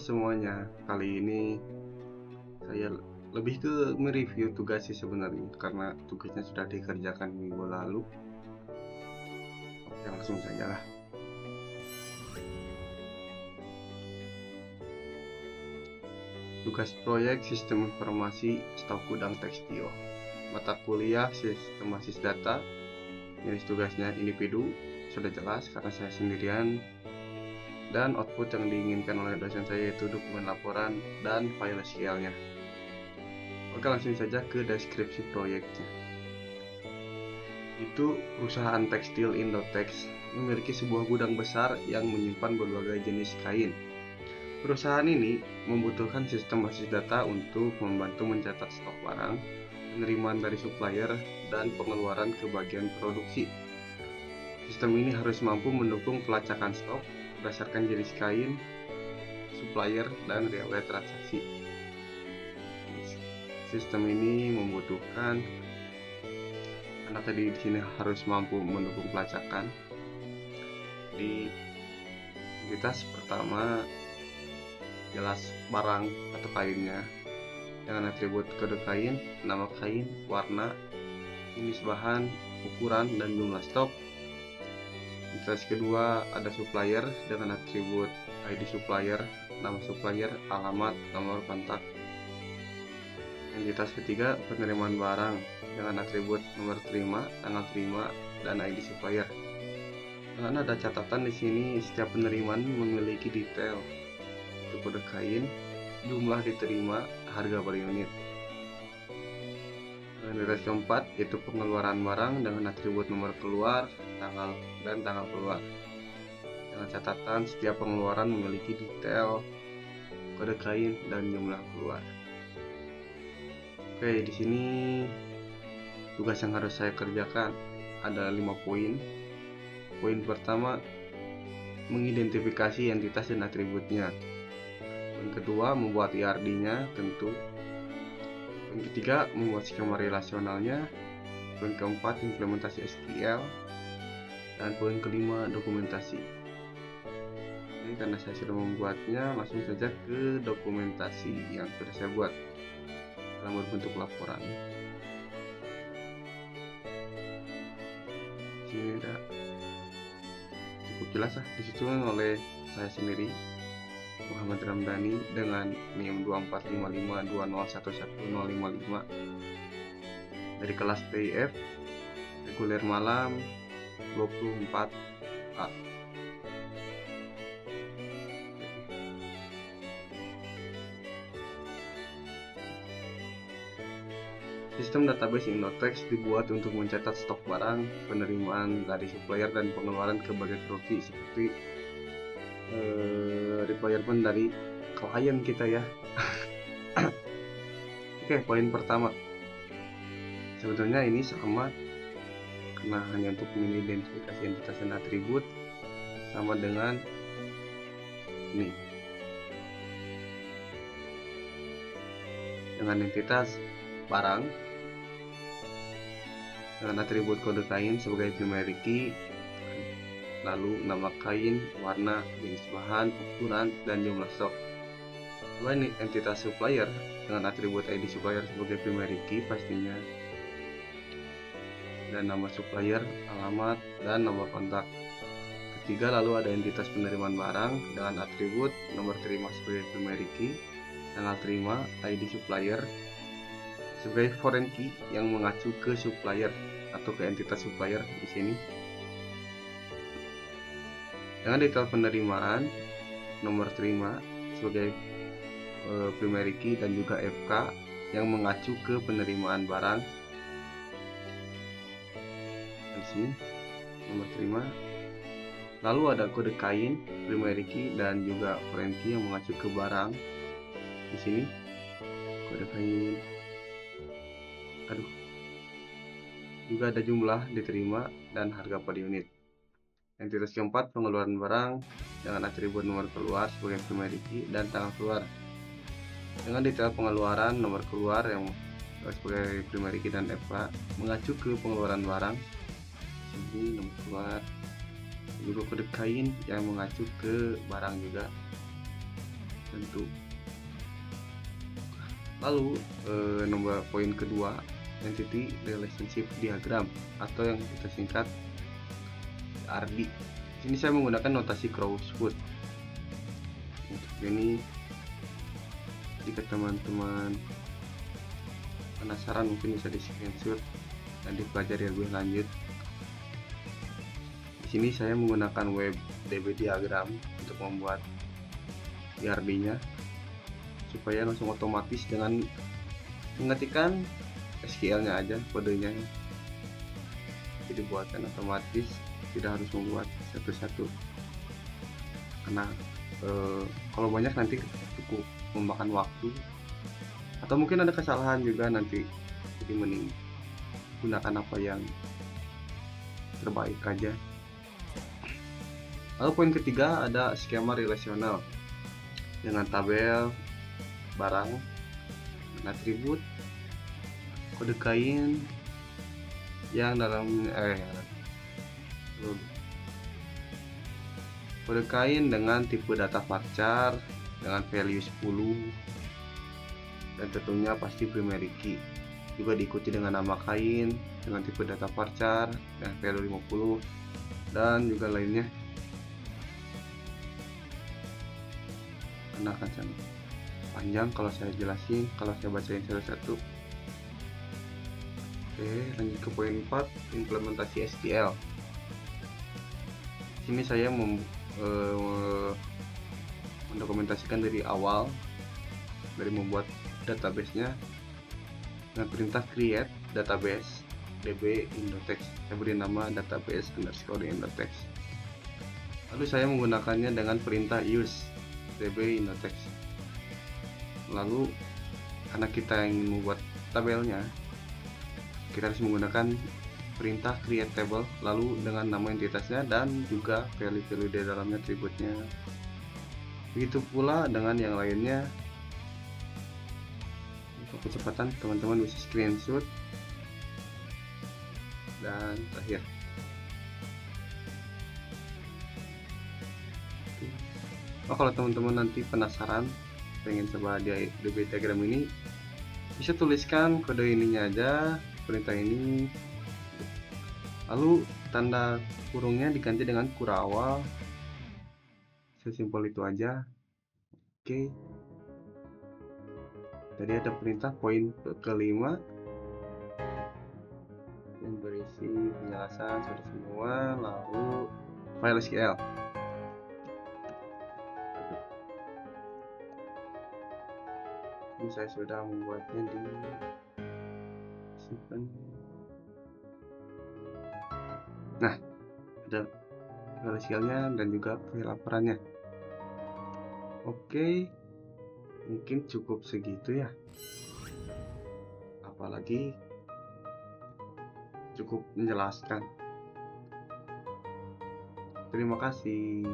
semuanya, kali ini saya lebih ke mereview tugas sih sebenarnya, karena tugasnya sudah dikerjakan minggu lalu. Oke, langsung saja lah. Tugas proyek Sistem Informasi Stok Gudang Tekstil, mata kuliah Sistem Basis Data. Jenis tugasnya individu, sudah jelas karena saya sendirian. Dan output yang diinginkan oleh dosen saya yaitu dokumen laporan dan file SQL-nya. Oke, langsung saja ke deskripsi proyeknya. Itu perusahaan tekstil Indotex memiliki sebuah gudang besar yang menyimpan berbagai jenis kain. Perusahaan ini membutuhkan sistem basis data untuk membantu mencatat stok barang, penerimaan dari supplier, dan pengeluaran ke bagian produksi. Sistem ini harus mampu mendukung pelacakan stok berdasarkan jenis kain, supplier, dan riwayat transaksi. Sistem ini membutuhkan karena tadi di sini harus mampu mendukung pelacakan. Di entitas pertama jelas barang atau kainnya dengan atribut kode kain, nama kain, warna, jenis bahan, ukuran, dan jumlah stok. Entitas kedua ada supplier dengan atribut ID supplier, nama supplier, alamat, nomor kontak. Entitas ketiga penerimaan barang dengan atribut nomor terima, tanggal terima, dan ID supplier. Dan ada catatan di sini setiap penerimaan memiliki detail untuk kode kain, jumlah diterima, harga per unit. Entitas keempat yaitu pengeluaran barang dengan atribut nomor keluar, tanggal, dan tanggal keluar. Dengan catatan setiap pengeluaran memiliki detail kode kain dan jumlah keluar. Oke, di sini tugas yang harus saya kerjakan ada 5 poin. Poin pertama, mengidentifikasi entitas dan atributnya. Poin kedua, membuat IRD-nya tentu. Poin ketiga, membuat skema relasionalnya. Poin keempat, implementasi SQL. Dan poin kelima, dokumentasi. Jadi karena saya sudah membuatnya, langsung saja ke dokumentasi yang sudah saya buat dalam berbentuk laporan. Sini ada cukup jelas lah, disusun oleh saya sendiri, Muhammad Ramdhani, dengan NIM 245520111055 dari kelas TIF reguler malam 24A. Sistem database Indotex dibuat untuk mencatat stok barang, penerimaan dari supplier, dan pengeluaran ke bagian produksi seperti requirement dari klien kita ya. Oke, poin pertama, sebetulnya ini sama karena hanya untuk mengidentifikasi entitas dan atribut, sama dengan ini dengan entitas barang dengan atribut kode kain sebagai primary key, lalu nama kain, warna, jenis bahan, ukuran, dan jumlah stok. Dua entitas supplier dengan atribut ID supplier sebagai primary key pastinya, dan nama supplier, alamat, dan nomor kontak. Ketiga, lalu ada entitas penerimaan barang dengan atribut nomor terima sebagai primary key, tanggal terima, ID supplier sebagai foreign key yang mengacu ke supplier atau ke entitas supplier di sini. Dengan detail penerimaan, nomor terima sebagai primary key dan juga FK yang mengacu ke penerimaan barang. Dan di sini nomor terima. Lalu ada kode kain, primary key, dan juga foreign key yang mengacu ke barang. Di sini kode kain. Juga ada jumlah diterima dan harga per unit. Entitas keempat, pengeluaran barang dengan atribut nomor keluar sebagai primary key dan tanggal keluar. Dengan detail pengeluaran, nomor keluar yang sebagai primary key dan FK mengacu ke pengeluaran barang. Ini nomor keluar. Juga kode kain yang mengacu ke barang juga. tentu. Lalu nomor poin kedua, Entity Relationship Diagram atau yang kita singkat RD. Sini saya menggunakan notasi Crossfoot. Untuk ini, jika teman-teman penasaran mungkin bisa di screenshot dan dipelajari lebih lanjut. Di sini saya menggunakan web DB diagram untuk membuat IRD-nya supaya langsung otomatis dengan mengetikkan SQL-nya aja, kodenya. Jadi buatkan otomatis, tidak harus membuat satu-satu. Karena kalau banyak nanti cukup memakan waktu, atau mungkin ada kesalahan juga nanti. Jadi mending gunakan apa yang terbaik aja. Lalu poin ketiga ada skema relasional dengan tabel, barang, atribut, kode kain yang dalam kode kain dengan tipe data varchar dengan value 10 dan tentunya pasti primary key, juga diikuti dengan nama kain dengan tipe data varchar dan value 50 dan juga lainnya. Karena akan sangat panjang kalau saya jelasin, kalau saya bacain satu-satu. Oke, lanjut ke poin 4, implementasi SQL. Sini saya mendokumentasikan dari awal, dari membuat database-nya dengan perintah create database db index. Saya beri nama database underscore index. Lalu saya menggunakannya dengan perintah use db index. Lalu karena kita ingin membuat tabelnya, kita harus menggunakan perintah create table, lalu dengan nama entitasnya dan juga value-value di dalamnya, atributnya. Begitu pula dengan yang lainnya. Untuk kecepatan teman-teman bisa screenshot. Dan terakhir, kalau teman-teman nanti penasaran pengen coba di DB diagram ini, bisa tuliskan kode ininya aja, perintah ini, lalu tanda kurungnya diganti dengan kurawal. Sesimpel itu aja. Oke, jadi ada perintah poin kelima yang berisi penjelasan sudah semua, lalu file SQL. Ini saya sudah membuatnya di simpan. Nah, ada file SQL-nya dan juga file laporannya. Oke, mungkin cukup segitu ya. Apalagi cukup menjelaskan. Terima kasih.